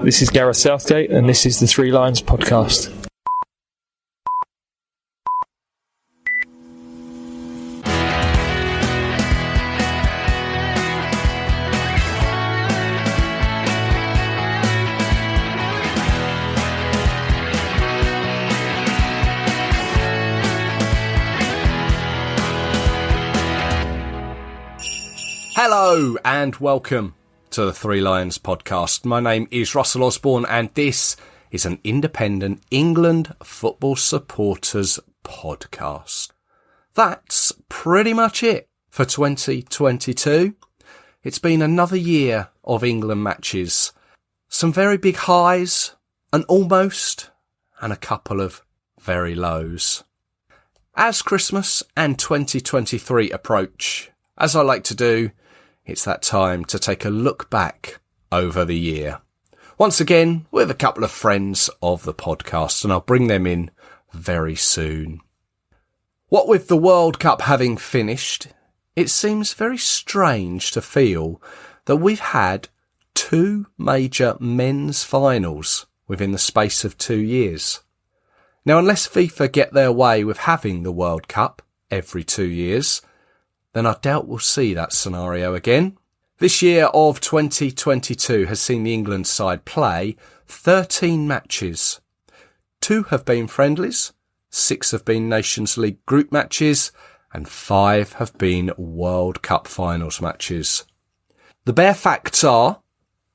This is Gareth Southgate, and this is the Three Lions podcast. Hello and welcome to the Three Lions podcast. My name is Russell Osborne and this is an independent England football supporters podcast. That's pretty much it for 2022. It's been another year of England matches. Some very big highs, an almost, and a couple of very lows. As Christmas and 2023 approach, as I like to do, it's that time to take a look back over the year. Once again, with a couple of friends of the podcast, and I'll bring them in very soon. What with the World Cup having finished, it seems very strange to feel that we've had two major men's finals within the space of 2 years. Now, unless FIFA get their way with having the World Cup every 2 years, then I doubt we'll see that scenario again. This year of 2022 has seen the England side play 13 matches. 2 have been friendlies, 6 have been Nations League group matches, and 5 have been World Cup finals matches. The bare facts are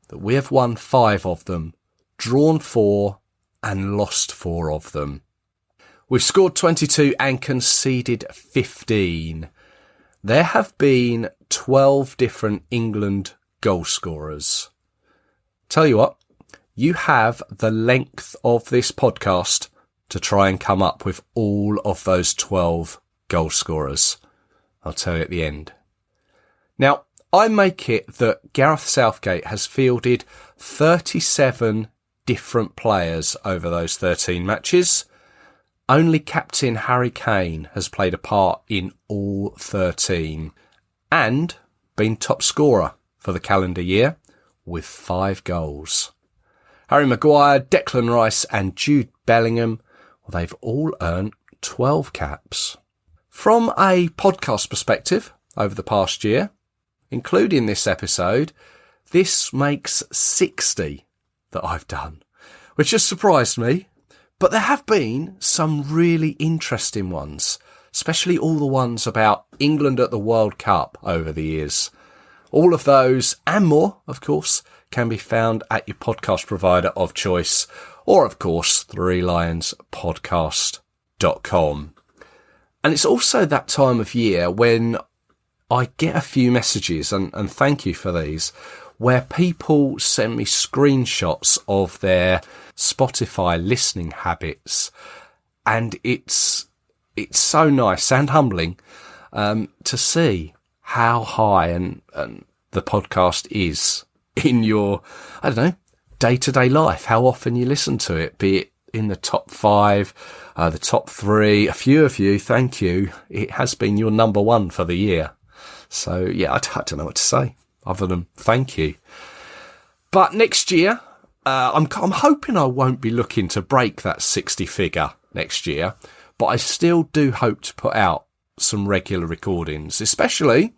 that we have won 5 of them, drawn 4, and lost 4 of them. We've scored 22 and conceded 15. There have been 12 different England goal scorers. Tell you what, you have the length of this podcast to try and come up with all of those 12 goal scorers. I'll tell you at the end. Now, I make it that Gareth Southgate has fielded 37 different players over those 13 matches. Only captain Harry Kane has played a part in all 13 and been top scorer for the calendar year with 5 goals. Harry Maguire, Declan Rice and Jude Bellingham, well, they've all earned 12 caps. From a podcast perspective over the past year, including this episode, this makes 60 that I've done, which has surprised me. But there have been some really interesting ones, especially all the ones about England at the World Cup over the years. All of those and more, of course, can be found at your podcast provider of choice or, of course, threelionspodcast.com. And it's also that time of year when I get a few messages, and thank you for these, where people send me screenshots of their Spotify listening habits. And it's so nice and humbling to see how high and the podcast is in your, I don't know, day-to-day life, how often you listen to it, be it in the top 5, the top 3, a few of you, thank you. It has been your number 1 for the year. So, yeah, I don't know what to say other than thank you. But next year, I'm hoping I won't be looking to break that 60 figure next year, but I still do hope to put out some regular recordings, especially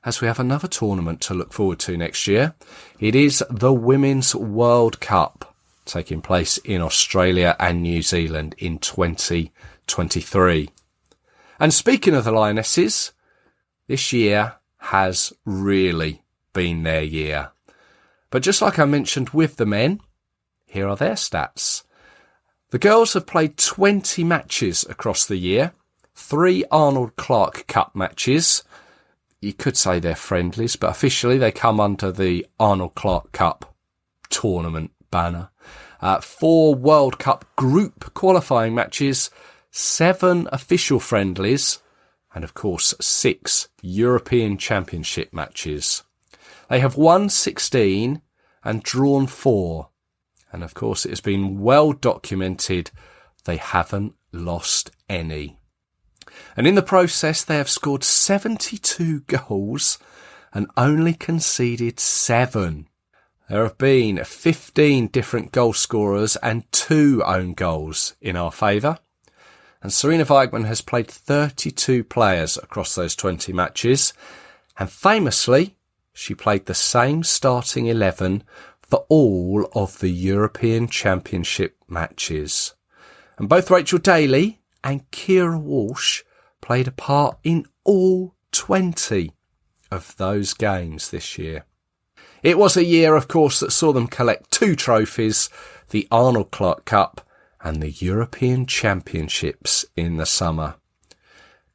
as we have another tournament to look forward to next year. It is the Women's World Cup taking place in Australia and New Zealand in 2023. And speaking of the Lionesses, this year has really been their year. But just like I mentioned with the men, here are their stats. The girls have played 20 matches across the year, 3 Arnold Clark Cup matches. You could say they're friendlies, but officially they come under the Arnold Clark Cup tournament banner. 4 World Cup group qualifying matches, 7 official friendlies, and of course 6 European Championship matches. They have won 16 and drawn 4. And of course it has been well documented they haven't lost any. And in the process they have scored 72 goals and only conceded 7. There have been 15 different goal scorers and 2 own goals in our favour. And Sarina Wiegman has played 32 players across those 20 matches. And famously, she played the same starting 11 for all of the European Championship matches. And both Rachel Daly and Keira Walsh played a part in all 20 of those games this year. It was a year, of course, that saw them collect 2 trophies, the Arnold Clark Cup and the European Championships in the summer.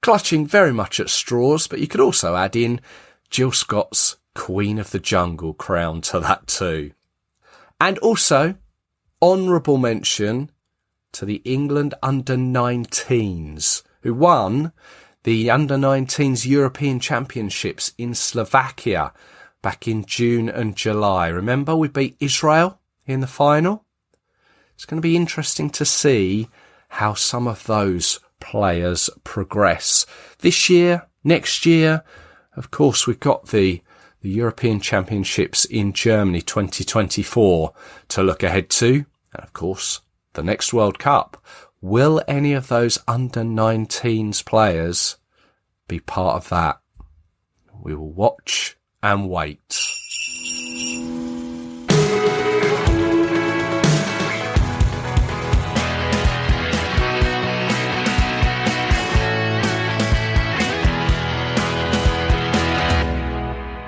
Clutching very much at straws, but you could also add in Jill Scott's Queen of the Jungle crown to that too. And also, honourable mention to the England under-19s, who won the under-19s European Championships in Slovakia back in June and July. Remember, we beat Israel in the final? It's going to be interesting to see how some of those players progress. This year, next year, of course, we've got the European Championships in Germany 2024 to look ahead to. And of course, the next World Cup. Will any of those under-19s players be part of that? We will watch and wait.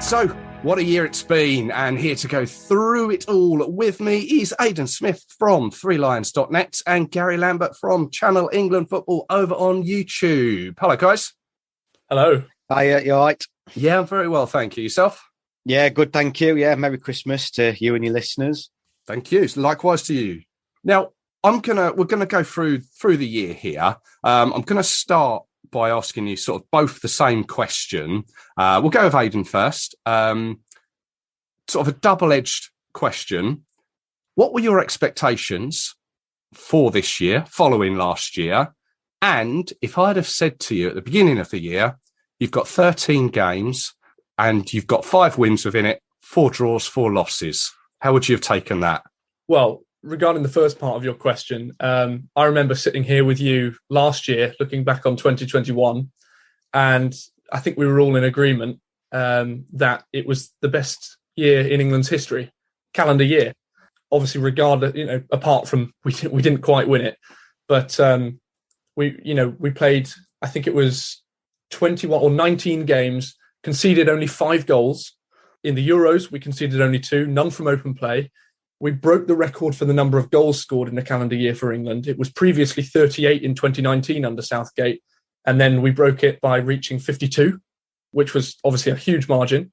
So, what a year it's been, and here to go through it all with me is Aidan Smith from threelions.net and Gary Lambert from Channel England Football over on YouTube. Hello, guys. Hello. Hi, you all right? Yeah, I'm very well, thank you. Yourself? Yeah, good, thank you. Yeah, Merry Christmas to you and your listeners. Thank you. Likewise to you. Now, we're gonna go through the year here. I'm gonna start by asking you sort of both the same question. We'll go with Aidan first. Sort of a double-edged question. What were your expectations for this year, following last year? And if I'd have said to you at the beginning of the year, you've got 13 games and you've got 5 wins within it, 4 draws, 4 losses, how would you have taken that? Well, regarding the first part of your question, I remember sitting here with you last year, looking back on 2021, and I think we were all in agreement that it was the best year in England's history, calendar year. Obviously, regardless, apart from we didn't quite win it, but we played. I think it was 21 or 19 games, conceded only 5 goals. In the Euros, we conceded only 2, none from open play. We broke the record for the number of goals scored in a calendar year for England. It was previously 38 in 2019 under Southgate. And then we broke it by reaching 52, which was obviously a huge margin.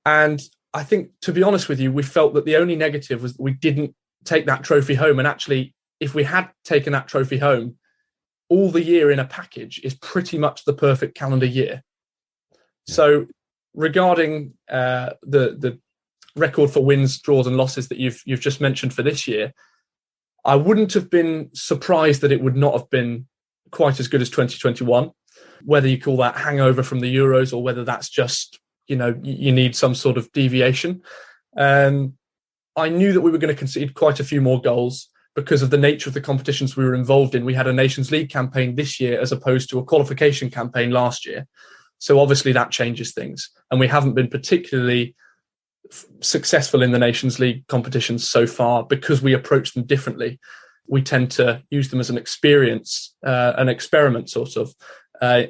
And I think, to be honest with you, we felt that the only negative was that we didn't take that trophy home. And actually, if we had taken that trophy home, all the year in a package is pretty much the perfect calendar year. Yeah. So regarding the record for wins, draws and losses that you've just mentioned for this year, I wouldn't have been surprised that it would not have been quite as good as 2021, whether you call that hangover from the Euros or whether that's just, you need some sort of deviation. I knew that we were going to concede quite a few more goals because of the nature of the competitions we were involved in. We had a Nations League campaign this year as opposed to a qualification campaign last year. So obviously that changes things. And we haven't been particularly successful in the Nations League competitions so far because we approach them differently. We tend to use them as an experience, an experiment sort of,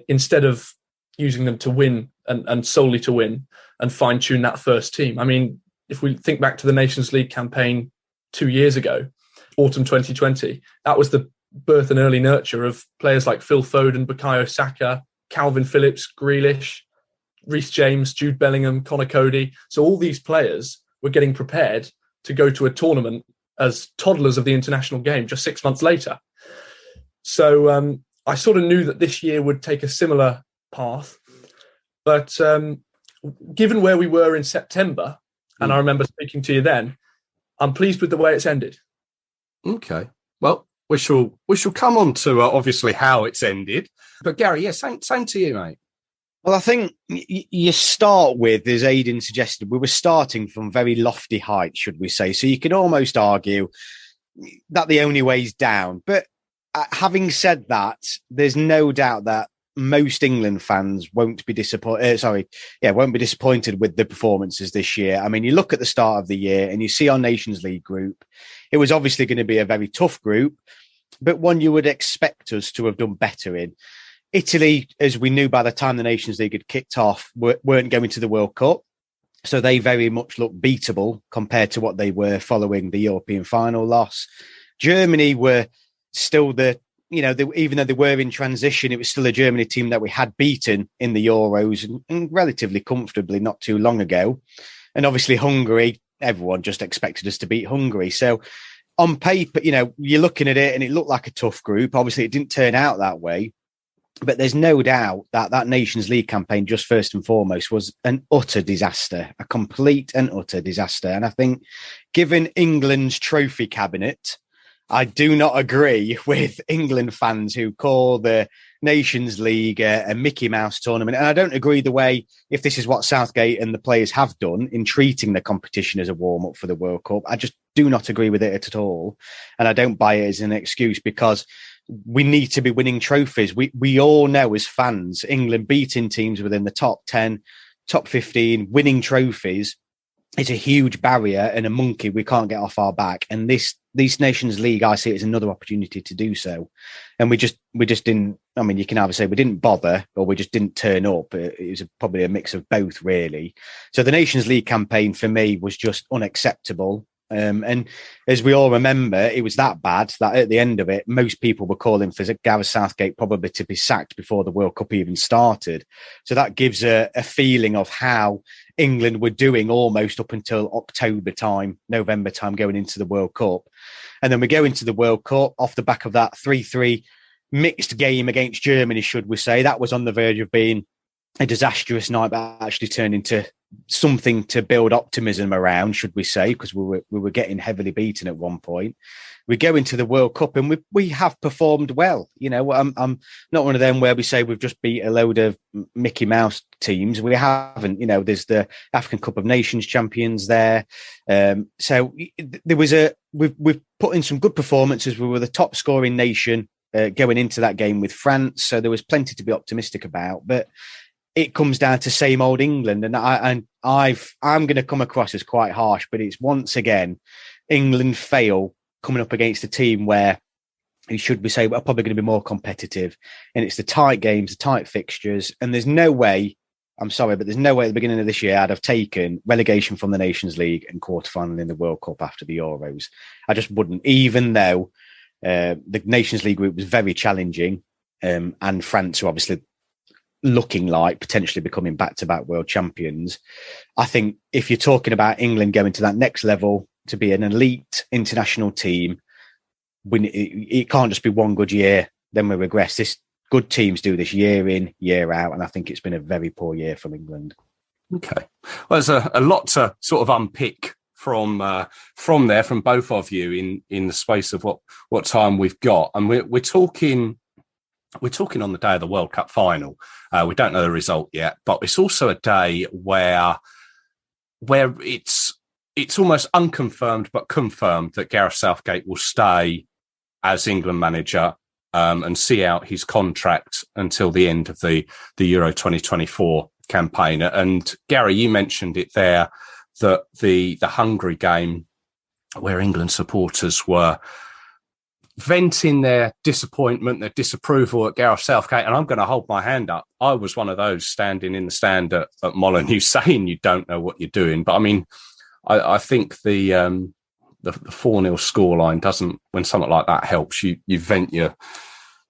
instead of using them to win and solely to win and fine tune that first team. I mean, if we think back to the Nations League campaign 2 years ago, autumn 2020, that was the birth and early nurture of players like Phil Foden, Bukayo Saka, Calvin Phillips, Grealish, Reece James, Jude Bellingham, Connor Cody. So all these players were getting prepared to go to a tournament as toddlers of the international game just 6 months later. So I sort of knew that this year would take a similar path. But given where we were in September, and I remember speaking to you then, I'm pleased with the way it's ended. Okay. Well, we shall come on to obviously how it's ended. But Gary, yeah, same to you, mate. Well, I think you start with, as Aidan suggested, we were starting from very lofty heights, should we say. So you could almost argue that the only way is down. But having said that, there's no doubt that most England fans won't be disappointed. Won't be disappointed with the performances this year. I mean, you look at the start of the year and you see our Nations League group. It was obviously going to be a very tough group, but one you would expect us to have done better in. Italy, as we knew by the time the Nations League had kicked off, weren't going to the World Cup. So they very much looked beatable compared to what they were following the European final loss. Germany were still even though they were in transition, it was still a Germany team that we had beaten in the Euros and relatively comfortably not too long ago. And obviously Hungary, everyone just expected us to beat Hungary. So on paper, you're looking at it and it looked like a tough group. Obviously it didn't turn out that way. But there's no doubt that Nations League campaign, just first and foremost, was an utter disaster, a complete and utter disaster. And I think, given England's trophy cabinet, I do not agree with England fans who call the Nations League a Mickey Mouse tournament. And I don't agree the way, if this is what Southgate and the players have done in treating the competition as a warm-up for the World Cup. I just do not agree with it at all. And I don't buy it as an excuse, because we need to be winning trophies. We all know as fans, England beating teams within the top 10, top 15, winning trophies is a huge barrier and a monkey we can't get off our back. And this Nations League, I see it as another opportunity to do so. And we just didn't, I mean, you can either say we didn't bother or we just didn't turn up. It was probably a mix of both, really. So the Nations League campaign for me was just unacceptable. And as we all remember, it was that bad that at the end of it, most people were calling for Gareth Southgate probably to be sacked before the World Cup even started. So that gives a feeling of how England were doing almost up until October time, November time, going into the World Cup. And then we go into the World Cup off the back of that 3-3 mixed game against Germany, should we say. That was on the verge of being a disastrous night, but actually turned into something to build optimism around, should we say, because we were getting heavily beaten at one point. We go into the World Cup and we have performed well. I'm not one of them where we say we've just beat a load of Mickey Mouse teams. We haven't. There's the African Cup of Nations champions there. So there was we've put in some good performances. We were the top scoring nation going into that game with France, so there was plenty to be optimistic about. But it comes down to same old England, and I'm going to come across as quite harsh, but it's once again England fail coming up against a team where you should be saying we're probably going to be more competitive, and it's the tight games, the tight fixtures, and there's no way. I'm sorry, but there's no way at the beginning of this year I'd have taken relegation from the Nations League and quarterfinal in the World Cup after the Euros. I just wouldn't, even though the Nations League group was very challenging, and France are obviously looking like potentially becoming back-to-back world champions. I think if you're talking about England going to that next level to be an elite international team, it can't just be one good year, then we regress. This good teams do this year in, year out, and I think it's been a very poor year from England. Okay. Well, there's a lot to sort of unpick from there, from both of you in the space of what time we've got. And we're talking on the day of the World Cup final. We don't know the result yet, but it's also a day where it's almost unconfirmed but confirmed that Gareth Southgate will stay as England manager and see out his contract until the end of the Euro 2024 campaign. And Gary, you mentioned it there, that the Hungary game where England supporters were venting their disappointment, their disapproval at Gareth Southgate, and I'm going to hold my hand up. I was one of those standing in the stand at Molineux saying you don't know what you're doing. But I mean, I think the 4-0 scoreline doesn't, when something like that helps, you vent your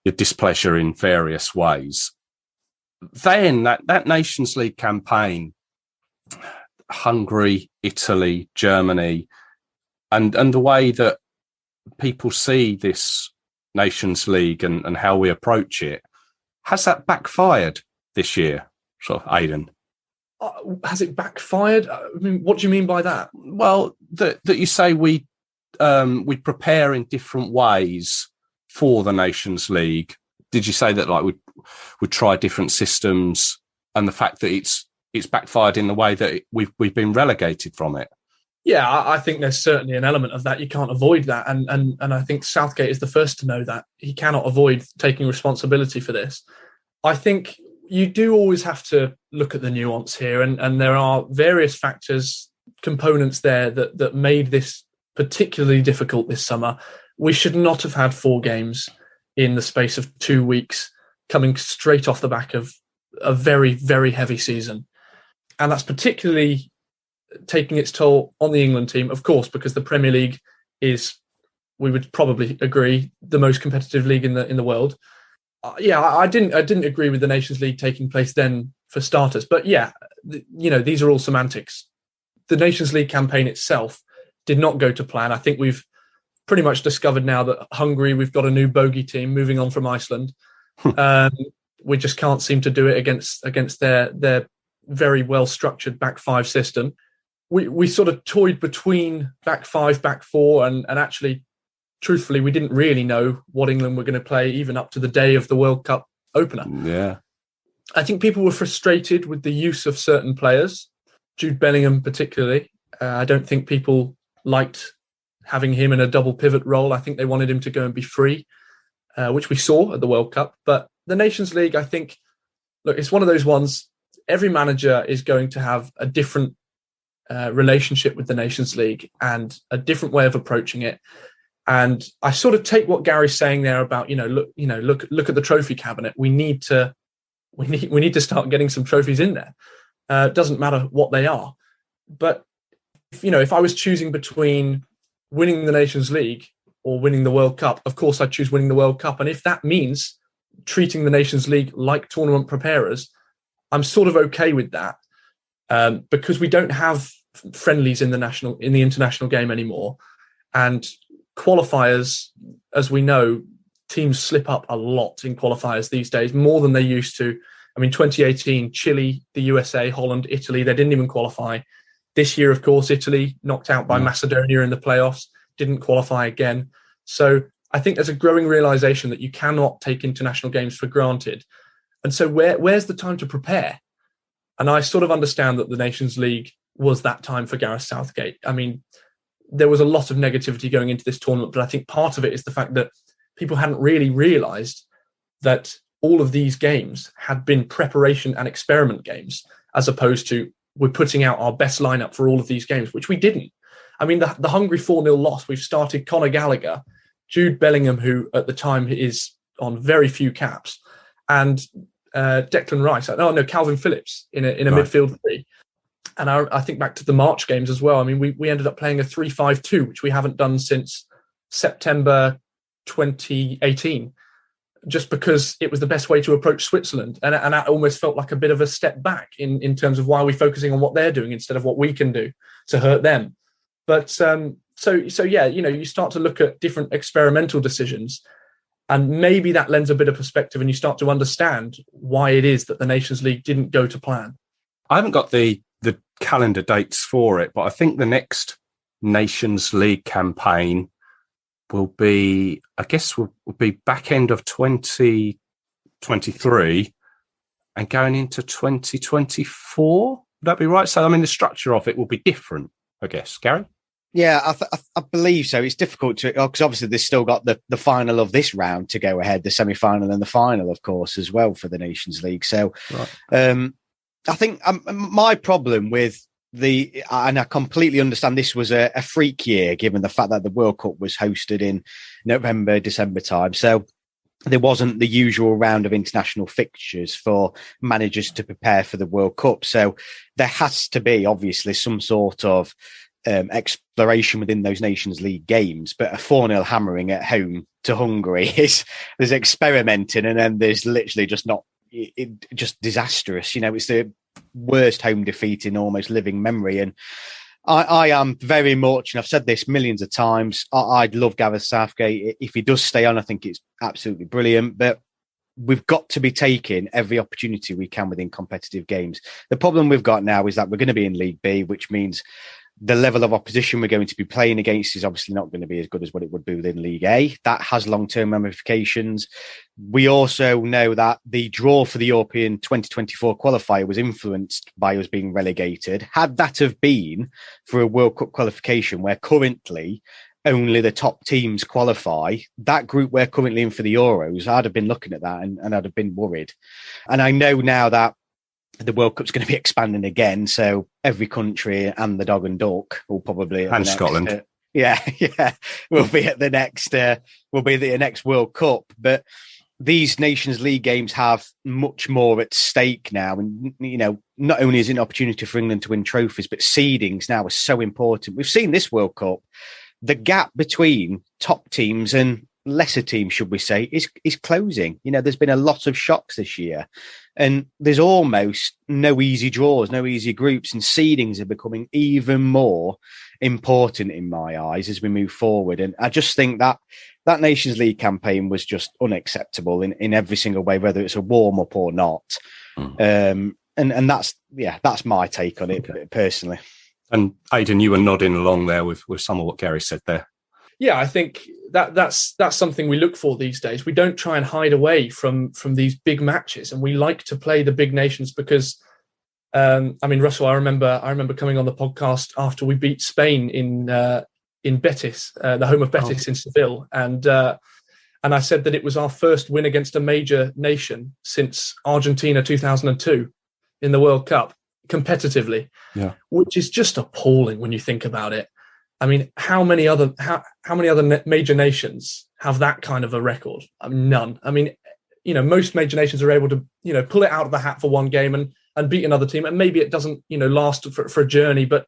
displeasure in various ways. Then that Nations League campaign, Hungary, Italy, Germany, and the way that people see this Nations League and how we approach it, has that backfired this year, sort of, Aidan? Has it backfired? I mean, what do you mean by that? Well, that you say we prepare in different ways for the Nations League. Did you say that, like, we try different systems and the fact that it's backfired in the way that we've been relegated from it. Yeah, I think there's certainly an element of that. You can't avoid that. And I think Southgate is the first to know that. He cannot avoid taking responsibility for this. I think you do always have to look at the nuance here. And there are various factors, components there that made this particularly difficult this summer. We should not have had 4 games in the space of 2 weeks coming straight off the back of a very, very heavy season. And that's particularly taking its toll on the England team, of course, because the Premier League is, we would probably agree, the most competitive league in the world. I didn't agree with the Nations League taking place then for starters, but these are all semantics. The Nations League campaign itself did not go to plan. I think we've pretty much discovered now that Hungary, we've got a new bogey team moving on from Iceland. We just can't seem to do it against their very well structured back 5 system. We sort of toyed between back 5, back 4, and actually, truthfully, we didn't really know what England were going to play even up to the day of the World Cup opener. Yeah. I think people were frustrated with the use of certain players, Jude Bellingham particularly. I don't think people liked having him in a double pivot role. I think they wanted him to go and be free, which we saw at the World Cup. But the Nations League, I think, look, it's one of those ones, every manager is going to have a different relationship with the Nations League and a different way of approaching it. And I sort of take what Gary's saying there about, look at the trophy cabinet. We need to start getting some trophies in there. It doesn't matter what they are. But, if I was choosing between winning the Nations League or winning the World Cup, of course I'd choose winning the World Cup. And if that means treating the Nations League like tournament preparers, I'm sort of okay with that, because we don't have friendlies in the international game anymore. And qualifiers, as we know, teams slip up a lot in qualifiers these days, more than they used to. 2018, Chile, the USA, Holland, Italy, they didn't even qualify. This year, of course, Italy knocked out by Macedonia in the playoffs, didn't qualify again. So I think there's a growing realization that you cannot take international games for granted. And so where's the time to prepare? And I sort of understand that the Nations League was that time for Gareth Southgate. There was a lot of negativity going into this tournament, but I think part of it is the fact that people hadn't really realised that all of these games had been preparation and experiment games, as opposed to we're putting out our best lineup for all of these games, which we didn't. The Hungary 4-0 loss, we've started Conor Gallagher, Jude Bellingham, who at the time is on very few caps, and Declan Rice. Calvin Phillips in a midfield 3. And I think back to the March games as well. We ended up playing a 3-5-2, which we haven't done since September 2018, just because it was the best way to approach Switzerland. And that almost felt like a bit of a step back in terms of why are we focusing on what they're doing instead of what we can do to hurt them. But you start to look at different experimental decisions, and maybe that lends a bit of perspective, and you start to understand why it is that the Nations League didn't go to plan. I haven't got the calendar dates for it, but I think the next Nations League campaign will be back end of 2023 and going into 2024. Would that be right? So, the structure of it will be different, I guess. Gary? Yeah, I believe so. It's difficult to, because obviously there's still got the final of this round to go ahead, the semi-final and the final, of course, as well for the Nations League. So, right. I think my problem with and I completely understand this was a freak year, given the fact that the World Cup was hosted in November, December time. So there wasn't the usual round of international fixtures for managers to prepare for the World Cup. So there has to be, obviously, some sort of exploration within those Nations League games. But a 4-0 hammering at home to Hungary there's experimenting, and then there's literally just just disastrous. It's the worst home defeat in almost living memory. And I am very much, and I've said this millions of times, I'd love Gareth Southgate. If he does stay on, I think it's absolutely brilliant. But we've got to be taking every opportunity we can within competitive games. The problem we've got now is that we're going to be in League B, which means The level of opposition we're going to be playing against is obviously not going to be as good as what it would be within League A. That has long-term ramifications. We also know that the draw for the European 2024 qualifier was influenced by us being relegated. Had that have been for a World Cup qualification where currently only the top teams qualify, that group we're currently in for the Euros, I'd have been looking at that and I'd have been worried. And I know now that the World Cup's going to be expanding again, so every country and the dog and duck will probably and Scotland, will be at the next World Cup. But these Nations League games have much more at stake now, and not only is it an opportunity for England to win trophies, but seedings now are so important. We've seen this World Cup, the gap between top teams and lesser teams, should we say, is closing. There's been a lot of shocks this year, and there's almost no easy draws, no easy groups, and seedings are becoming even more important in my eyes as we move forward. And I just think that Nations League campaign was just unacceptable in every single way, whether it's a warm-up or not. And that's my take on it personally. And Aidan, you were nodding along there with some of what Gary said there. Yeah, I think that's something we look for these days. We don't try and hide away from these big matches, and we like to play the big nations because, Russell, I remember coming on the podcast after we beat Spain in Betis, the home of Betis in Seville, and I said that it was our first win against a major nation since Argentina 2002 in the World Cup competitively, which is just appalling when you think about it. I mean, how many other major nations have that kind of a record? None. I mean, most major nations are able to, pull it out of the hat for one game and beat another team. And maybe it doesn't, last for a journey, but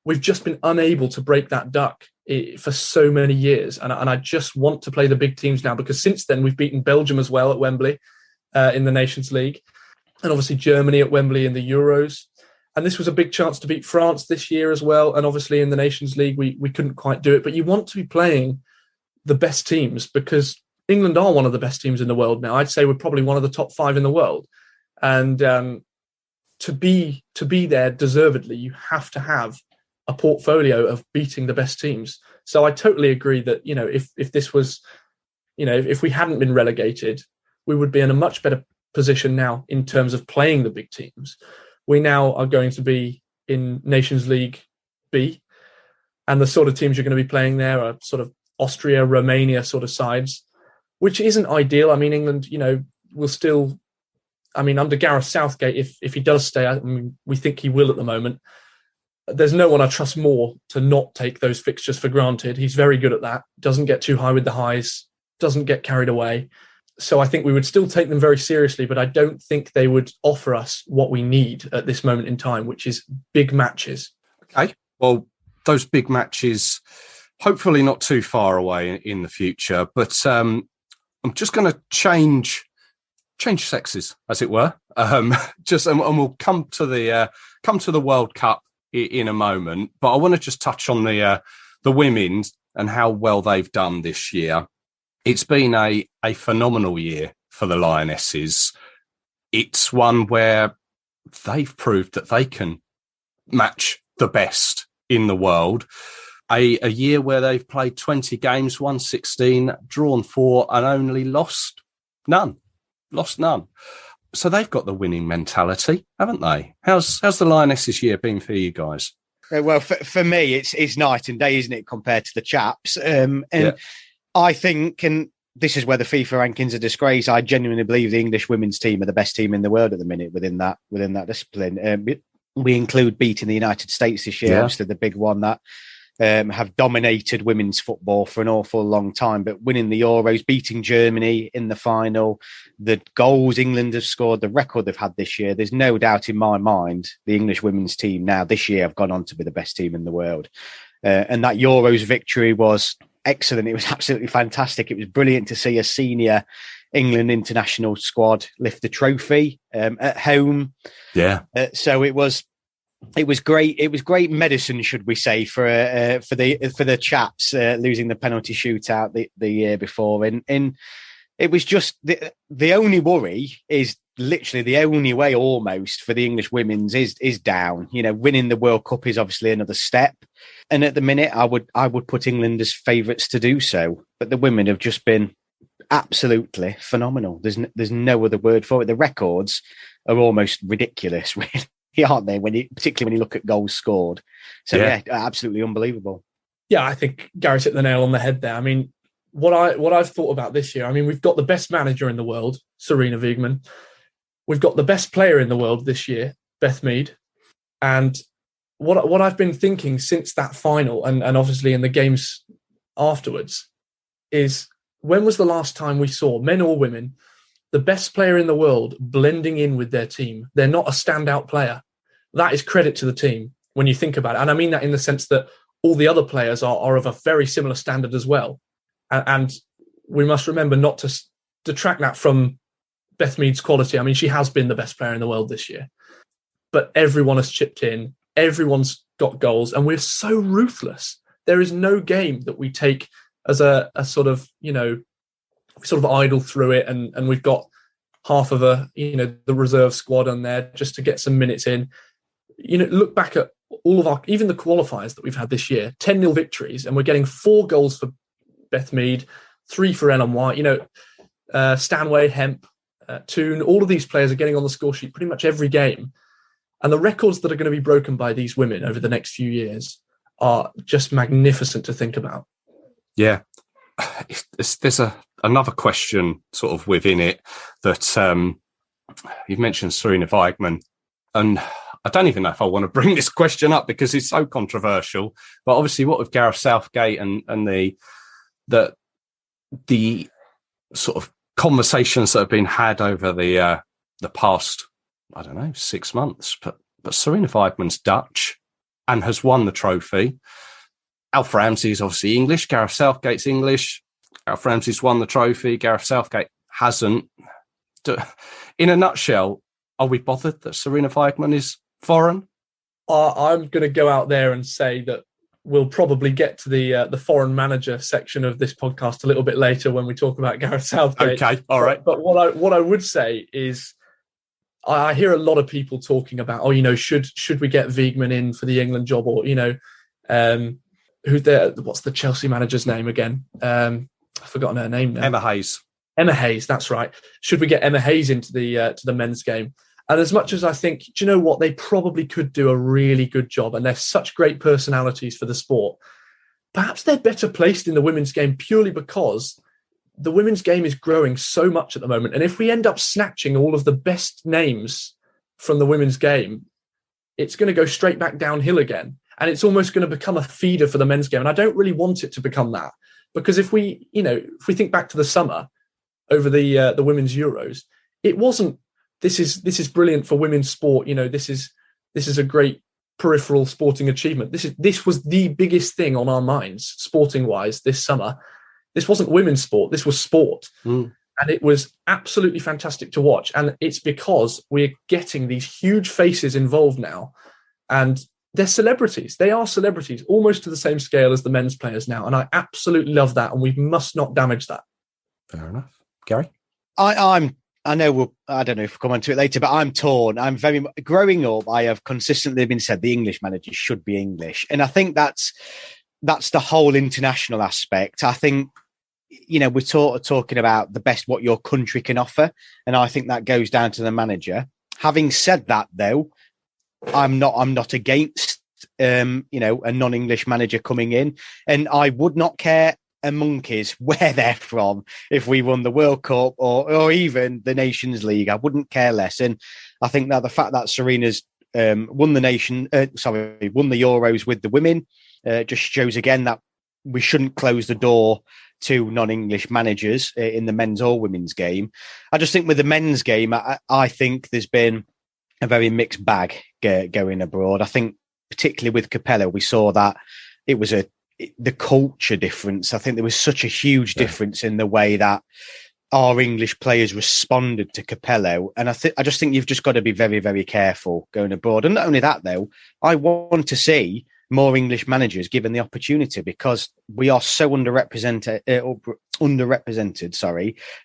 we've just been unable to break that duck for so many years. And I just want to play the big teams now, because since then we've beaten Belgium as well at Wembley in the Nations League, and obviously Germany at Wembley in the Euros. And this was a big chance to beat France this year as well. And obviously in the Nations League, we couldn't quite do it. But you want to be playing the best teams, because England are one of the best teams in the world now. I'd say we're probably one of the top 5 in the world. And to be there deservedly, you have to have a portfolio of beating the best teams. So I totally agree that, if this was, if we hadn't been relegated, we would be in a much better position now in terms of playing the big teams. We now are going to be in Nations League B, and the sort of teams you're going to be playing there are sort of Austria, Romania sort of sides, which isn't ideal. I mean, England, will still, under Gareth Southgate, if he does stay, we think he will at the moment, there's no one I trust more to not take those fixtures for granted. He's very good at that, doesn't get too high with the highs, doesn't get carried away. So I think we would still take them very seriously, but I don't think they would offer us what we need at this moment in time, which is big matches. Okay, well, those big matches, hopefully not too far away in the future. But I'm just going to change sexes, as it were. And we'll come to the World Cup in a moment. But I want to just touch on the women's and how well they've done this year. It's been a phenomenal year for the Lionesses. It's one where they've proved that they can match the best in the world. A year where they've played 20 games, won 16, drawn 4, and only lost none. So they've got the winning mentality, haven't they? How's the Lionesses year been for you guys? Well, for me, it's night and day, isn't it, compared to the chaps? I think, and this is where the FIFA rankings are disgrace, I genuinely believe the English women's team are the best team in the world at the minute within that discipline. We include beating the United States this year, obviously the big one that have dominated women's football for an awful long time, but winning the Euros, beating Germany in the final, the goals England have scored, the record they've had this year, there's no doubt in my mind the English women's team now this year have gone on to be the best team in the world. And that Euros victory was excellent. It was absolutely fantastic. It was brilliant to see a senior England international squad lift the trophy at home. Yeah. So it was great. It was great medicine, should we say, for the chaps losing the penalty shootout the year before. And it was just the only worry is literally the only way almost for the English women's is down. Winning the World Cup is obviously another step. And at the minute, I would put England as favourites to do so. But the women have just been absolutely phenomenal. There's no other word for it. The records are almost ridiculous, really, aren't they? Particularly when you look at goals scored. So yeah, absolutely unbelievable. Yeah, I think Gareth hit the nail on the head there. I mean, what I've thought about this year, I mean, we've got the best manager in the world, Sarina Wiegman. We've got the best player in the world this year, Beth Mead. And what I've been thinking since that final, and obviously in the games afterwards, is when was the last time we saw, men or women, the best player in the world blending in with their team? They're not a standout player. That is credit to the team when you think about it. And I mean that in the sense that all the other players are of a very similar standard as well. And we must remember not to detract that from Beth Mead's quality. I mean, she has been the best player in the world this year. But everyone has chipped in. Everyone's got goals. And we're so ruthless. There is no game that we take as a sort of, sort of idle through it. And we've got half of the reserve squad on there just to get some minutes in. Look back at all of even the qualifiers that we've had this year, 10-0 victories, and we're getting 4 goals for Beth Mead, 3 for Ellen White, Stanway, Hemp, Toon, all of these players are getting on the score sheet pretty much every game. And the records that are going to be broken by these women over the next few years are just magnificent to think about. Yeah. There's another question sort of within it that you've mentioned Sarina Wiegman, and I don't even know if I want to bring this question up because it's so controversial. But obviously, what with Gareth Southgate and the sort of conversations that have been had over the past, 6 months. But Sarina Wiegman's Dutch and has won the trophy. Alf Ramsey is obviously English. Gareth Southgate's English. Alf Ramsey's won the trophy. Gareth Southgate hasn't. In a nutshell, are we bothered that Sarina Wiegman is foreign? I'm going to go out there and say that we'll probably get to the foreign manager section of this podcast a little bit later when we talk about Gareth Southgate. Okay, all right. But what I would say is I hear a lot of people talking about, should we get Wiegman in for the England job, or what's the Chelsea manager's name again? I've forgotten her name now. Emma Hayes. Emma Hayes, that's right. Should we get Emma Hayes into the men's game? And as much as I think, do you know what? They probably could do a really good job, and they're such great personalities for the sport. Perhaps they're better placed in the women's game purely because the women's game is growing so much at the moment. And if we end up snatching all of the best names from the women's game, it's going to go straight back downhill again. And it's almost going to become a feeder for the men's game. And I don't really want it to become that, because if we think back to the summer over the women's Euros, it wasn't, this is brilliant for women's sport. This is a great peripheral sporting achievement. This was the biggest thing on our minds, sporting wise, this summer. This wasn't women's sport. This was sport. And it was absolutely fantastic to watch. And it's because we're getting these huge faces involved now. And they're celebrities. They are celebrities, almost to the same scale as the men's players now. And I absolutely love that. And we must not damage that. Fair enough. Gary? I know I don't know if we'll come on to it later, but I'm torn. Growing up, I have consistently been said the English managers should be English. And I think that's the whole international aspect. I think, we're talking about the best what your country can offer. And I think that goes down to the manager. Having said that, though, I'm not against, a non-English manager coming in. And I would not care a monkeys where they're from if we won the World Cup or even the Nations League. I wouldn't care less. And I think that the fact that Sarina's won the Euros with the women just shows again that we shouldn't close the door to non-English managers in the men's or women's game. I just think with the men's game, I think there's been a very mixed bag going abroad. I think particularly with Capello, we saw that it was the culture difference. I think there was such a huge difference in the way that our English players responded to Capello. And I just think you've just got to be very, very careful going abroad. And not only that, though, I want to see more English managers given the opportunity, because we are so underrepresented,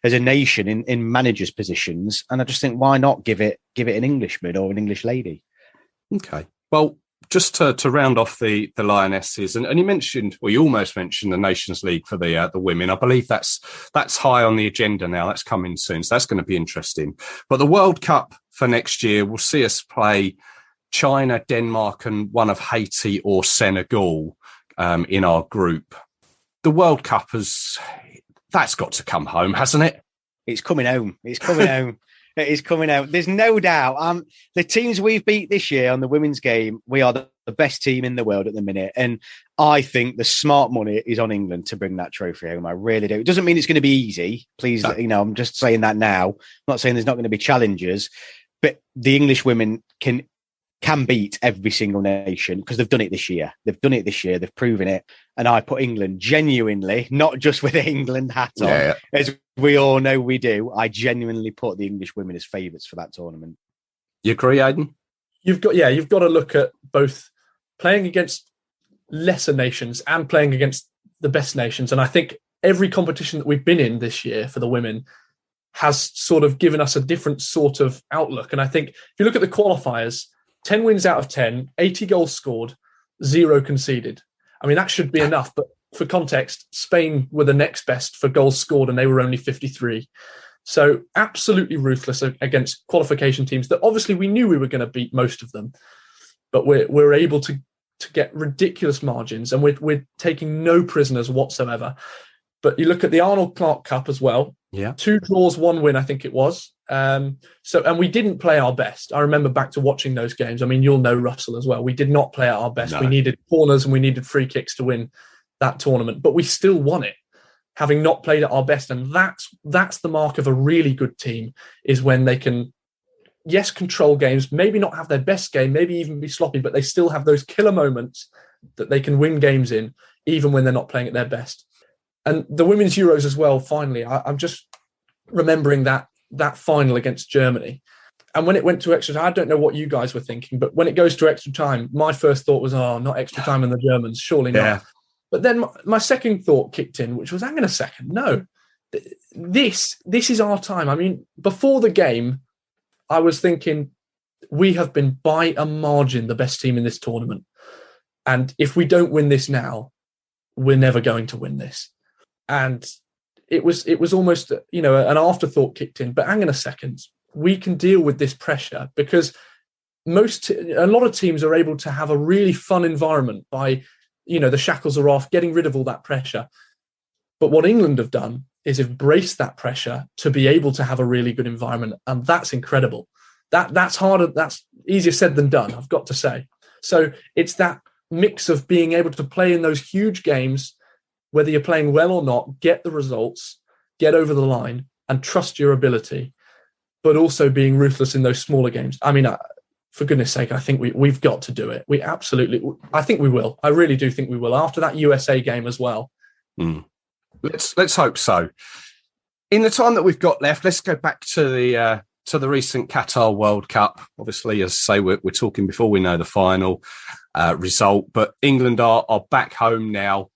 as a nation in managers' positions. And I just think, why not give it an Englishman or an English lady? Okay. Well, just to round off the Lionesses, and you mentioned, well, you almost mentioned the Nations League for the women. I believe that's high on the agenda now. That's coming soon, so that's going to be interesting. But the World Cup for next year will see us play China, Denmark, and one of Haiti or Senegal in our group. The World Cup that's got to come home, hasn't it? It's coming home. It's coming home. It is coming out. There's no doubt. The teams we've beat this year on the women's game, we are the best team in the world at the minute. And I think the smart money is on England to bring that trophy home. I really do. It doesn't mean it's going to be easy. Please, no. I'm just saying that now. I'm not saying there's not going to be challenges, but the English women can beat every single nation, because they've done it this year. They've proven it. And I put England genuinely, not just with the England hat on, as we all know we do. I genuinely put the English women as favourites for that tournament. You agree, Aidan? You've got to look at both playing against lesser nations and playing against the best nations. And I think every competition that we've been in this year for the women has sort of given us a different sort of outlook. And I think if you look at the qualifiers, 10 wins out of 10, 80 goals scored, 0 conceded. I mean, that should be enough. But for context, Spain were the next best for goals scored, and they were only 53. So absolutely ruthless against qualification teams that obviously we knew we were going to beat most of them. But we're able to get ridiculous margins, and we're taking no prisoners whatsoever. But you look at the Arnold Clark Cup as well. Yeah. 2 draws, 1 win, I think it was. And we didn't play our best. I remember back to watching those games. I mean, you'll know, Russell, as well. We did not play at our best. No. We needed corners and we needed free kicks to win that tournament, but we still won it, having not played at our best. And that's the mark of a really good team, is when they can, yes, control games, maybe not have their best game, maybe even be sloppy, but they still have those killer moments that they can win games in, even when they're not playing at their best. And the Women's Euros as well, finally, I'm just remembering that final against Germany. And when it went to extra time, I don't know what you guys were thinking, but when it goes to extra time, my first thought was, not extra time and the Germans, surely not. But then my second thought kicked in, which was, hang on a second, no, this is our time. I mean, before the game, I was thinking, we have been by a margin the best team in this tournament. And if we don't win this now, we're never going to win this. And it was almost, an afterthought kicked in. But hang on a second, we can deal with this pressure, because a lot of teams are able to have a really fun environment by, the shackles are off, getting rid of all that pressure. But what England have done is embrace that pressure to be able to have a really good environment. And that's incredible. That's harder. That's easier said than done, I've got to say. So it's that mix of being able to play in those huge games, whether you're playing well or not, get the results, get over the line, and trust your ability, but also being ruthless in those smaller games. I mean, for goodness sake, I think we've got to do it. I think we will. I really do think we will, after that USA game as well. Let's hope so. In the time that we've got left, let's go back to the recent Qatar World Cup. Obviously, as I say, we're talking before we know the final result, but England are back home now.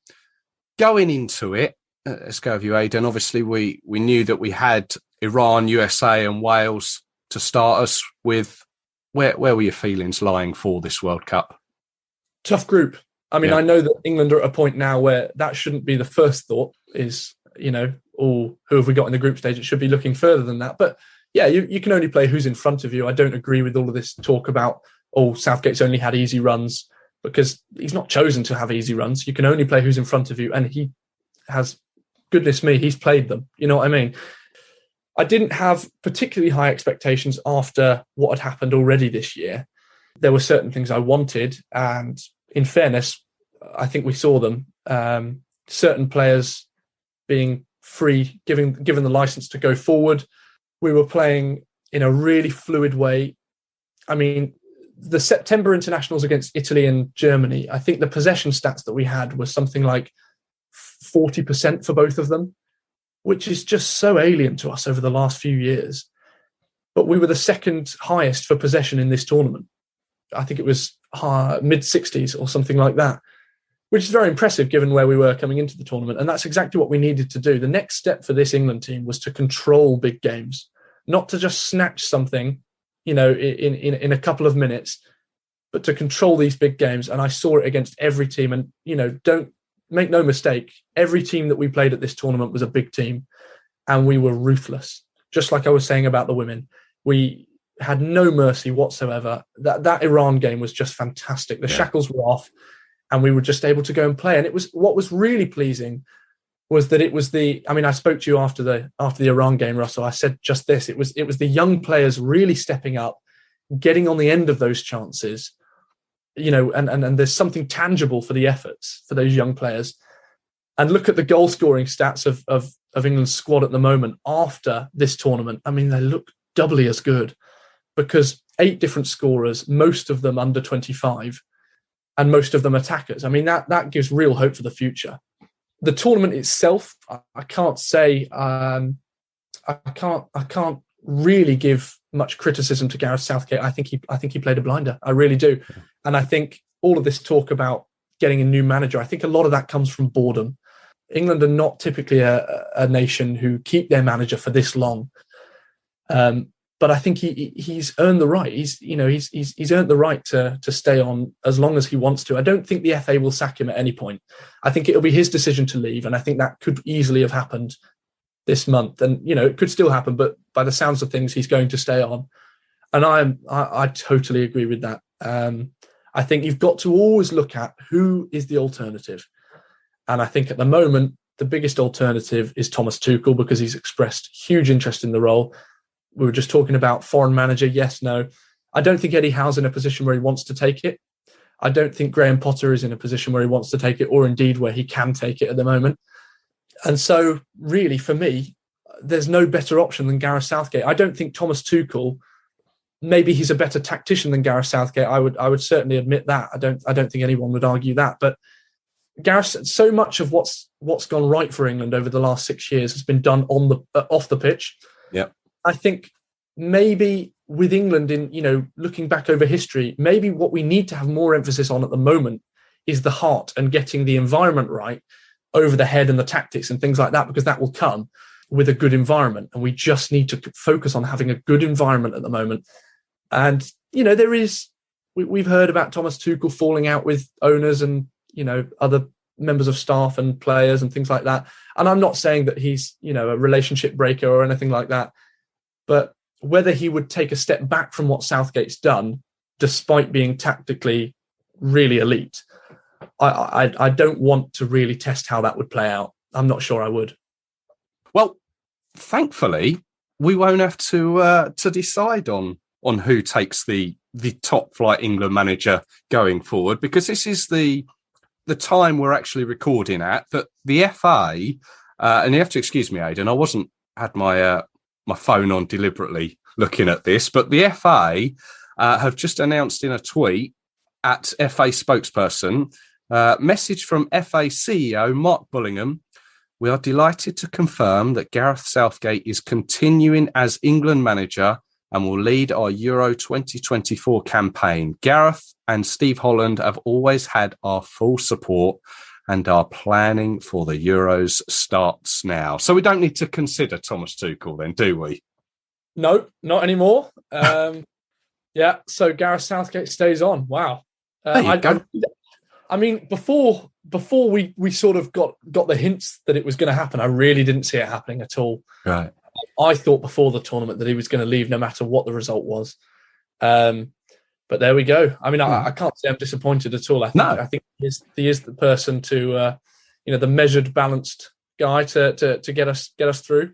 Going into it, let's go with you, Aidan. Obviously, we knew that we had Iran, USA and Wales to start us with. Where were your feelings lying for this World Cup? Tough group. I mean, I know that England are at a point now where that shouldn't be the first thought is, who have we got in the group stage? It should be looking further than that. But yeah, you can only play who's in front of you. I don't agree with all of this talk about, Southgate's only had easy runs, because he's not chosen to have easy runs. You can only play who's in front of you. And he has, goodness me, he's played them. You know what I mean? I didn't have particularly high expectations after what had happened already this year. There were certain things I wanted. And in fairness, I think we saw them. Certain players being free, given the license to go forward. We were playing in a really fluid way. I mean, the September internationals against Italy and Germany, I think the possession stats that we had was something like 40% for both of them, which is just so alien to us over the last few years. But we were the second highest for possession in this tournament. I think it was mid-60s or something like that, which is very impressive given where we were coming into the tournament. And that's exactly what we needed to do. The next step for this England team was to control big games, not to just snatch something, in a couple of minutes, but to control these big games. And I saw it against every team. And, don't make no mistake, every team that we played at this tournament was a big team, and we were ruthless. Just like I was saying about the women, we had no mercy whatsoever. That Iran game was just fantastic. The shackles were off, and we were just able to go and play. And it was, what was really pleasing was that it was I spoke to you after the Iran game, Russell. I said just this: it was the young players really stepping up, getting on the end of those chances, and there's something tangible for the efforts for those young players. And look at the goal scoring stats of England's squad at the moment after this tournament. I mean, they look doubly as good, because 8 different scorers, most of them under 25, and most of them attackers. I mean, that gives real hope for the future. The tournament itself, I can't say, I can't really give much criticism to Gareth Southgate. I think he played a blinder. I really do. And I think all of this talk about getting a new manager, I think a lot of that comes from boredom. England are not typically a nation who keep their manager for this long. But I think he's earned the right. He's earned the right to stay on as long as he wants to. I don't think the FA will sack him at any point. I think it'll be his decision to leave, and I think that could easily have happened this month. And it could still happen, but by the sounds of things, he's going to stay on. And I totally agree with that. I think you've got to always look at who is the alternative. And I think at the moment, the biggest alternative is Thomas Tuchel, because he's expressed huge interest in the role. We were just talking about foreign manager. Yes, no. I don't think Eddie Howe's in a position where he wants to take it. I don't think Graham Potter is in a position where he wants to take it, or indeed where he can take it at the moment. And so really, for me, there's no better option than Gareth Southgate. I don't think Thomas Tuchel, maybe he's a better tactician than Gareth Southgate. I would certainly admit that. I don't think anyone would argue that. But Gareth, so much of what's gone right for England over the last 6 years has been done off the pitch. Yeah. I think maybe with England, in looking back over history, maybe what we need to have more emphasis on at the moment is the heart and getting the environment right over the head and the tactics and things like that, because that will come with a good environment. And we just need to focus on having a good environment at the moment. And, we've heard about Thomas Tuchel falling out with owners and, other members of staff and players and things like that. And I'm not saying that he's, a relationship breaker or anything like that. But whether he would take a step back from what Southgate's done, despite being tactically really elite, I don't want to really test how that would play out. I'm not sure I would. Well, thankfully, we won't have to decide on who takes the top flight England manager going forward, because this is the time we're actually recording at, that the FA, and you have to excuse me, Aidan, I had my phone on deliberately looking at this, but the FA have just announced in a tweet at FA spokesperson, message from FA CEO Mark Bullingham: "We are delighted to confirm that Gareth Southgate is continuing as England manager and will lead our Euro 2024 campaign. Gareth and Steve Holland have always had our full support and our planning for the Euros starts now." So we don't need to consider Thomas Tuchel then, do we? No, not anymore. Yeah, so Gareth Southgate stays on. Wow. There you go. I mean, before we sort of got the hints that it was going to happen, I really didn't see it happening at all. Right. I thought before the tournament that he was going to leave no matter what the result was. But there we go. I mean, I can't say I'm disappointed at all. I think he is the person to, the measured, balanced guy to get us through.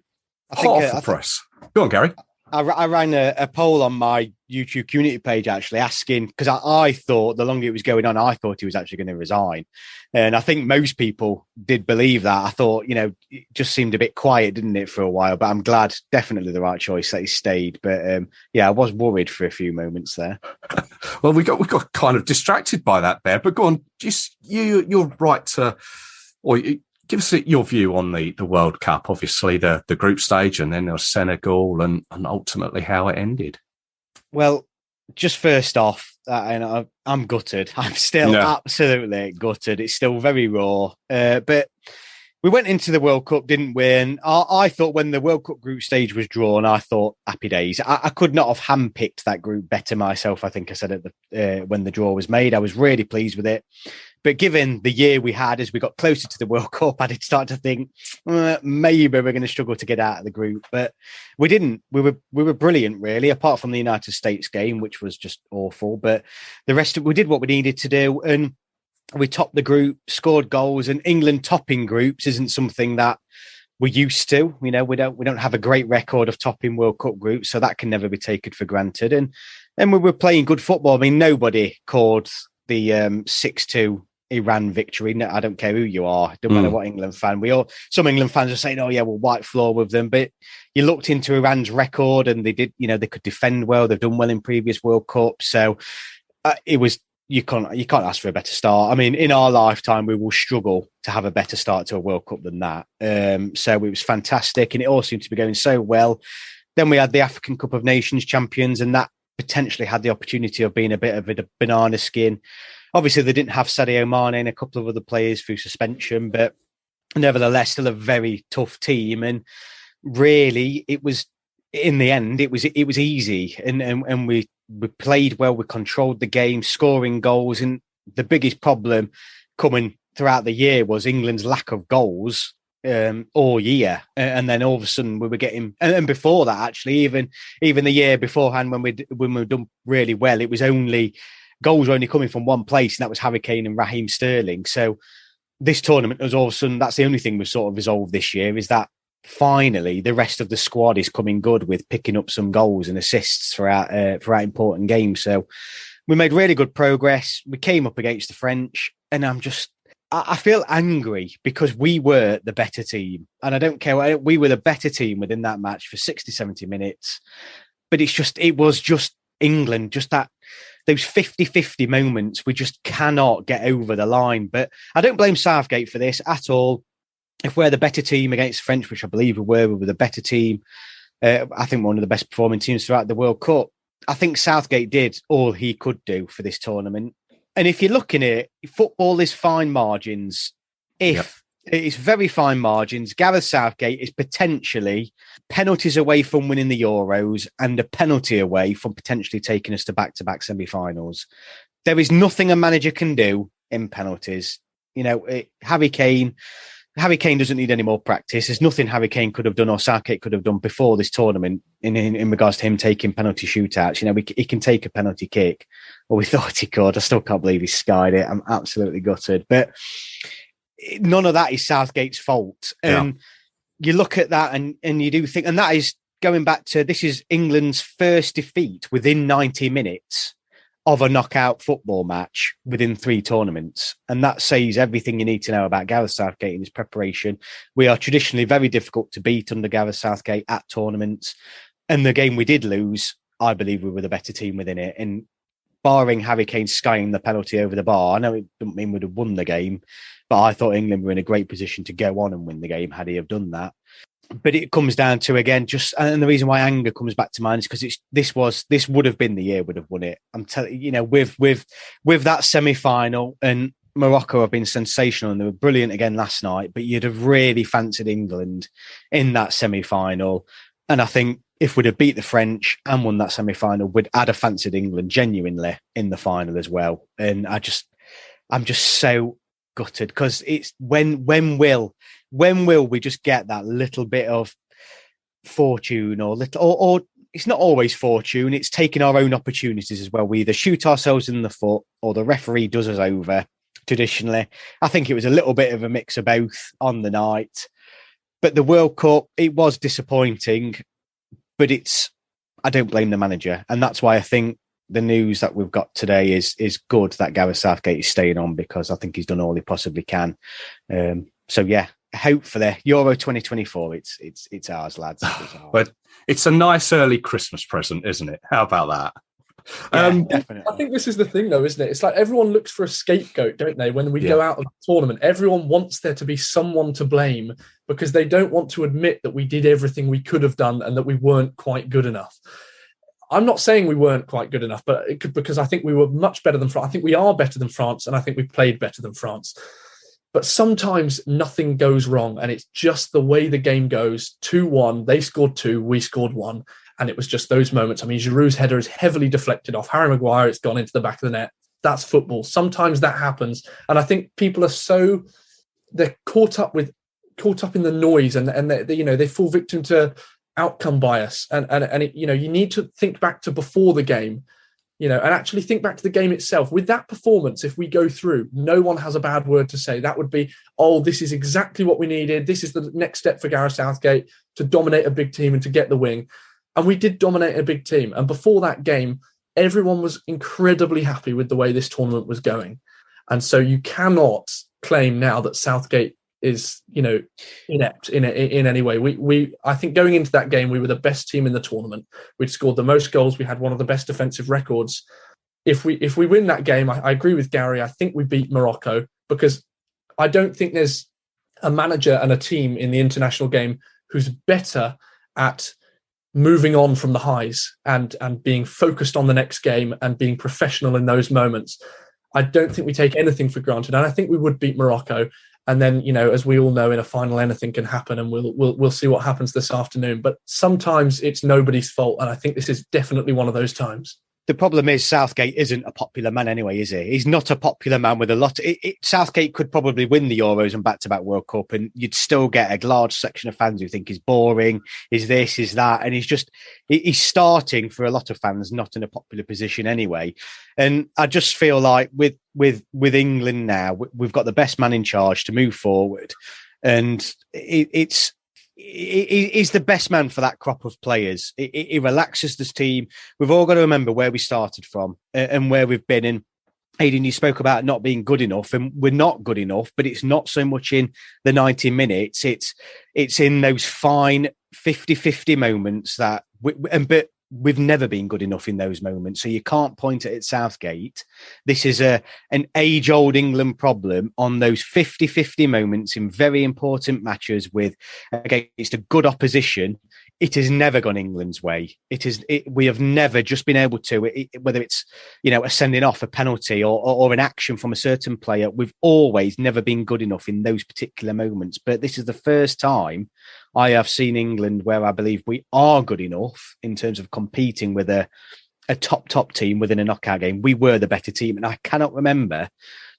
Hot off the press. Go on, Gary. I ran a poll on my YouTube community page, actually, asking, because I thought the longer it was going on, I thought he was actually going to resign. And I think most people did believe that. I thought, it just seemed a bit quiet, didn't it, for a while? But I'm glad, definitely the right choice that he stayed. But I was worried for a few moments there. Well, we got kind of distracted by that there. But go on, just you're right to, or give us your view on the World Cup. Obviously, the group stage, and then there was Senegal, and ultimately how it ended. Well, just first off, I'm gutted. I'm still absolutely gutted. It's still very raw. But we went into the World Cup, didn't we? And I thought when the World Cup group stage was drawn, I thought happy days. I could not have handpicked that group better myself. I think I said it when the draw was made. I was really pleased with it. But given the year we had as we got closer to the World Cup, I did start to think maybe we're going to struggle to get out of the group. But we didn't. We were brilliant, really, apart from the United States game, which was just awful. But the rest of we did what we needed to do. And we topped the group, scored goals. And England topping groups isn't something that we're used to. We don't have a great record of topping World Cup groups, so that can never be taken for granted. And we were playing good football. I mean, nobody called the 6-2 Iran victory. No, I don't care who you are. Don't matter what England fan. Some England fans are saying, "Oh yeah, we'll white floor with them." But you looked into Iran's record, and they did. They could defend well. They've done well in previous World Cups. So it was. You can't ask for a better start. I mean, in our lifetime, we will struggle to have a better start to a World Cup than that. So it was fantastic, and it all seemed to be going so well. Then we had the African Cup of Nations champions, and that potentially had the opportunity of being a bit of a banana skin. Obviously, they didn't have Sadio Mane and a couple of other players through suspension, but nevertheless, still a very tough team. And really, it was in the end, it was easy, and we played well. We controlled the game, scoring goals, and the biggest problem coming throughout the year was England's lack of goals all year. And then all of a sudden, we were getting, and before that, actually, even the year beforehand, when we'd done really well, it was only. Goals were only coming from one place, and that was Harry Kane and Raheem Sterling. So this tournament was all of a sudden, that's the only thing we've sort of resolved this year, is that finally the rest of the squad is coming good with picking up some goals and assists throughout important games. So we made really good progress. We came up against the French, and I feel angry because we were the better team. And I don't care, we were the better team within that match for 60, 70 minutes. But it was just England, just those 50-50 moments, we just cannot get over the line. But I don't blame Southgate for this at all. If we're the better team against French, which I believe we were the better team. I think one of the best performing teams throughout the World Cup. I think Southgate did all he could do for this tournament. And if you're looking at it, football is fine margins. It's very fine margins. Gareth Southgate is potentially penalties away from winning the Euros and a penalty away from potentially taking us to back-to-back semi-finals. There is nothing a manager can do in penalties. Harry Kane doesn't need any more practice. There's nothing Harry Kane could have done or Southgate could have done before this tournament in regards to him taking penalty shootouts. He can take a penalty kick. Well, we thought he could. I still can't believe he skied it. I'm absolutely gutted. But none of that is Southgate's fault. You look at that and you do think, and that is going back to, this is England's first defeat within 90 minutes of a knockout football match within 3 tournaments. And that says everything you need to know about Gareth Southgate and his preparation. We are traditionally very difficult to beat under Gareth Southgate at tournaments. And the game we did lose, I believe we were the better team within it. And barring Harry Kane skying the penalty over the bar, I know it doesn't mean we'd have won the game, but I thought England were in a great position to go on and win the game had he have done that. But it comes down to, again, and the reason why anger comes back to mind is because this would have been the year we'd have won it. I'm telling you, with that semi-final, and Morocco have been sensational and they were brilliant again last night, but you'd have really fancied England in that semi-final. And I think if we'd have beat the French and won that semi-final, I'd have fancied England genuinely in the final as well. And I'm just so gutted, because it's when will we just get that little bit of fortune or it's not always fortune, it's taking our own opportunities as well. We either shoot ourselves in the foot or the referee does us over traditionally. I think it was a little bit of a mix of both on the night. But the World Cup, it was disappointing, but I don't blame the manager. And that's why I think the news that we've got today is good that Gareth Southgate is staying on, because I think he's done all he possibly can. So yeah, hopefully Euro 2024, it's ours, lads. But it's a nice early Christmas present, isn't it? How about that? Yeah, definitely. I think this is the thing, though, isn't it? It's like everyone looks for a scapegoat, don't they? When we go out of the tournament, everyone wants there to be someone to blame because they don't want to admit that we did everything we could have done and that we weren't quite good enough. I'm not saying we weren't quite good enough, but because I think we were much better than France. I think we are better than France, and I think we played better than France. But sometimes nothing goes wrong, and it's just the way the game goes. 2-1, they scored 2, we scored 1, and it was just those moments. I mean, Giroud's header is heavily deflected off Harry Maguire. It's gone into the back of the net. That's football. Sometimes that happens, and I think people are they're caught up in the noise, and they fall victim to outcome bias, and you need to think back to before the game. And actually think back to the game itself. With that performance, if we go through, no one has a bad word to say. That would be, this is exactly what we needed. This is the next step for Gareth Southgate to dominate a big team and to get the win. And we did dominate a big team. And before that game, everyone was incredibly happy with the way this tournament was going. And so you cannot claim now that Southgate is, inept in any way. I think going into that game, we were the best team in the tournament. We'd scored the most goals. We had one of the best defensive records. If we win that game, I agree with Gary. I think we beat Morocco, because I don't think there's a manager and a team in the international game who's better at moving on from the highs and being focused on the next game and being professional in those moments. I don't think we take anything for granted, and I think we would beat Morocco. And then, as we all know, in a final, anything can happen, and we'll see what happens this afternoon. But sometimes it's nobody's fault, and I think this is definitely one of those times. The problem is Southgate isn't a popular man anyway, is he? He's not a popular man with a lot. Southgate could probably win the Euros and back-to-back World Cup, and you'd still get a large section of fans who think he's boring, is this, is that. And he's starting, for a lot of fans, not in a popular position anyway. And I just feel like with England now, we've got the best man in charge to move forward. And he's the best man for that crop of players. He relaxes this team. We've all got to remember where we started from and where we've been. And Aidan, you spoke about not being good enough, and we're not good enough, but it's not so much in the 90 minutes. It's in those fine 50-50 moments but we've never been good enough in those moments. So you can't point it at Southgate. This is an age-old England problem on those 50-50 moments in very important matches against a good opposition. It has never gone England's way. We have never just been able to, whether it's, a sending off, a penalty or an action from a certain player, we've always never been good enough in those particular moments. But this is the first time I have seen England where I believe we are good enough in terms of competing with a top team within a knockout game. We were the better team. And I cannot remember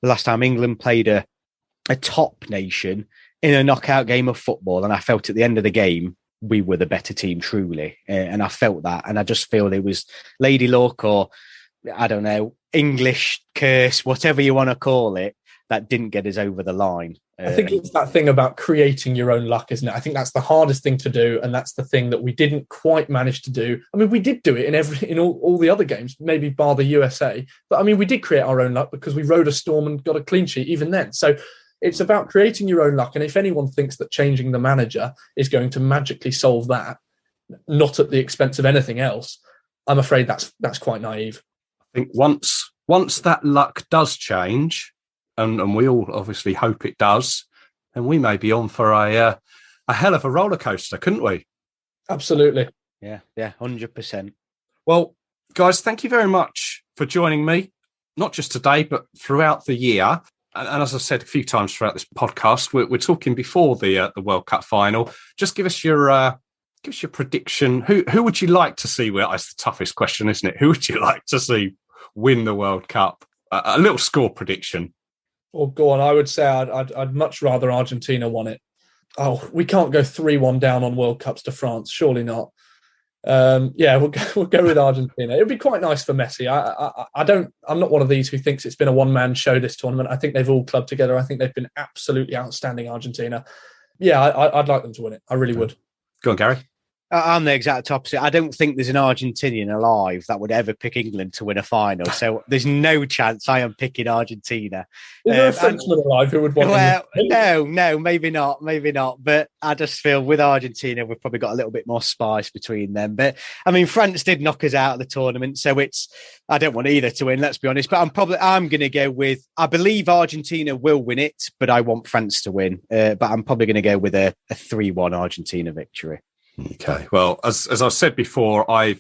the last time England played a top nation in a knockout game of football. And I felt at the end of the game, we were the better team, truly. And I felt that. And I just feel it was lady luck, or, I don't know, English curse, whatever you want to call it, that didn't get us over the line. I think it's that thing about creating your own luck, isn't it? I think that's the hardest thing to do. And that's the thing that we didn't quite manage to do. I mean, we did do it in all the other games, maybe bar the USA. But I mean, we did create our own luck because we rode a storm and got a clean sheet even then. So it's about creating your own luck. And if anyone thinks that changing the manager is going to magically solve that, not at the expense of anything else, I'm afraid that's quite naive. I think once that luck does change, and we all obviously hope it does, then we may be on for a hell of a roller coaster, couldn't we? Absolutely. Yeah, 100%. Well, guys, thank you very much for joining me, not just today, but throughout the year. And as I've said a few times throughout this podcast, we're talking before the World Cup final. Just give us your prediction. Who would you like to see? Well, that's the toughest question, isn't it? Who would you like to see win the World Cup? A little score prediction. Oh, go on. I would say I'd much rather Argentina won it. Oh, we can't go 3-1 down on World Cups to France. Surely not. We'll go with Argentina. It'd be quite nice for Messi. I'm not one of these who thinks it's been a one-man show this tournament. I think they've all clubbed together. I think they've been absolutely outstanding, Argentina. Yeah, I'd like them to win it. I really would. Go on, Gary. I'm the exact opposite. I don't think there's an Argentinian alive that would ever pick England to win a final. So there's no chance I am picking Argentina. Is there a Frenchman alive who would want No, maybe not. But I just feel with Argentina, we've probably got a little bit more spice between them. But I mean, France did knock us out of the tournament. So I don't want either to win, let's be honest. But I'm going to go with, I believe Argentina will win it, but I want France to win. But I'm probably going to go with a 3-1 Argentina victory. Okay. Well, as I've said before, I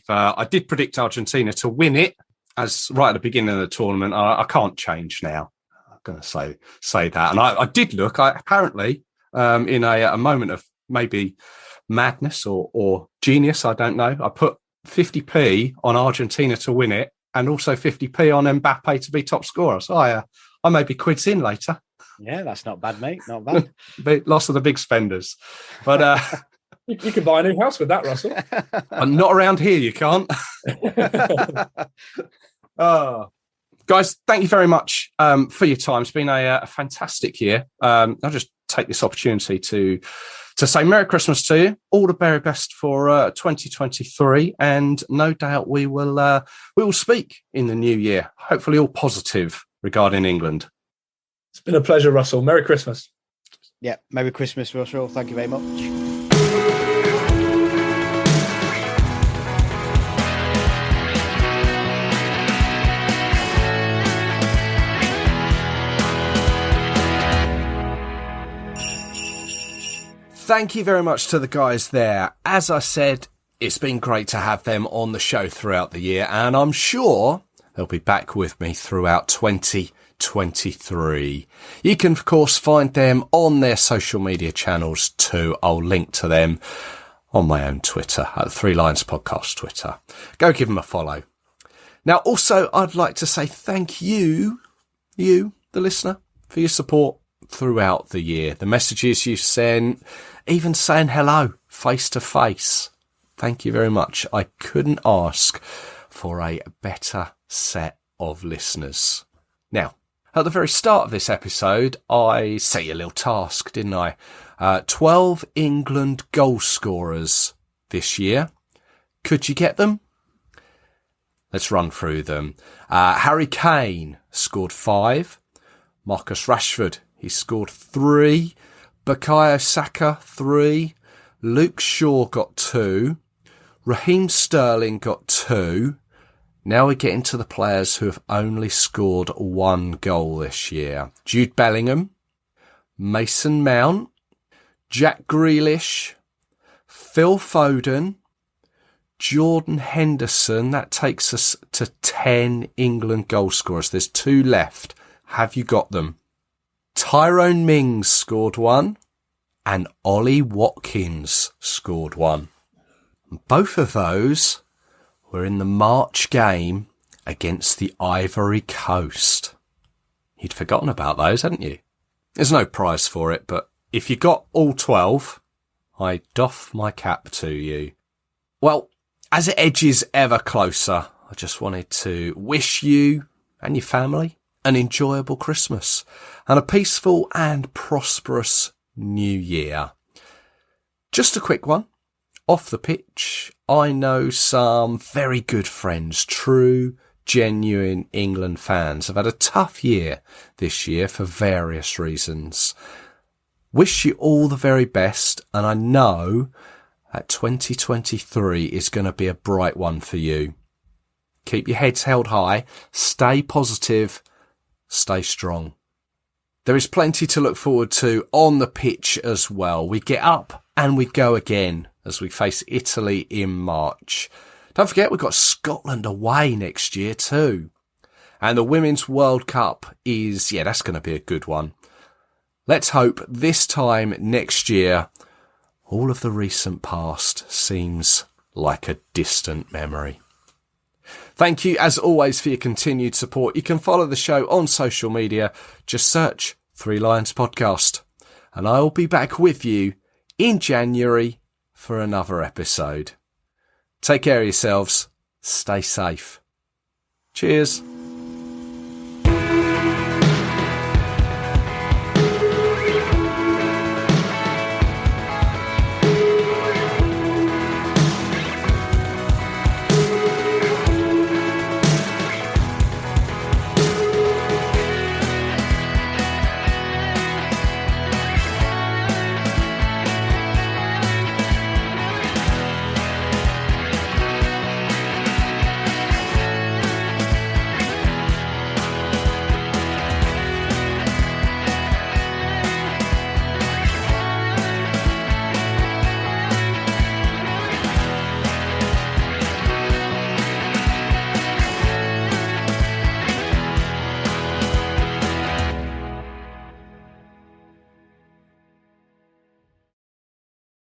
did predict Argentina to win it as right at the beginning of the tournament. I can't change now. I'm going to say that. And I did look. I apparently in a moment of maybe madness or genius, I don't know. I put 50p on Argentina to win it, and also 50p on Mbappe to be top scorer. So I may be quids in later. Yeah, that's not bad, mate. Not bad. Lots of the big spenders, but. You can buy a new house with that, Russell. Not around here, you can't. Guys, thank you very much for your time. It's been a fantastic year. I'll just take this opportunity to say Merry Christmas to you. All the very best for 2023, and no doubt we will speak in the new year. Hopefully, all positive regarding England. It's been a pleasure, Russell. Merry Christmas. Yeah, Merry Christmas, Russell. Thank you very much. Thank you very much to the guys there. As I said, it's been great to have them on the show throughout the year, and I'm sure they'll be back with me throughout 2023. You can, of course, find them on their social media channels too. I'll link to them on my own Twitter, at the Three Lions Podcast Twitter. Go give them a follow. Now, also, I'd like to say thank you, the listener, for your support throughout the year. The messages you've sent, even saying hello face to face. Thank you very much. I couldn't ask for a better set of listeners. Now, at the very start of this episode, I set you a little task, didn't I? 12 England goal scorers this year. Could you get them? Let's run through them. Harry Kane scored 5. Marcus Rashford, he scored 3. Bukayo Saka, 3. Luke Shaw got 2. Raheem Sterling got 2. Now we're getting to the players who have only scored 1 goal this year. Jude Bellingham, Mason Mount, Jack Grealish, Phil Foden, Jordan Henderson. That takes us to 10 England goal scorers. There's 2 left. Have you got them? Tyrone Mings scored 1 and Ollie Watkins scored 1. Both of those were in the March game against the Ivory Coast. You'd forgotten about those, hadn't you? There's no prize for it, but if you got all 12, I doff my cap to you. Well, as it edges ever closer, I just wanted to wish you and your family an enjoyable Christmas and a peaceful and prosperous new year. Just a quick one. Off the pitch, I know some very good friends, true, genuine England fans, have had a tough year this year for various reasons. Wish you all the very best, and I know that 2023 is going to be a bright one for you. Keep your heads held high, stay positive, stay strong. There is plenty to look forward to on the pitch as well. We get up and we go again as we face Italy in March. Don't forget, we've got Scotland away next year too. And the Women's World Cup that's going to be a good one. Let's hope this time next year, all of the recent past seems like a distant memory. Thank you, as always, for your continued support. You can follow the show on social media. Just search Three Lions Podcast. And I will be back with you in January for another episode. Take care of yourselves. Stay safe. Cheers.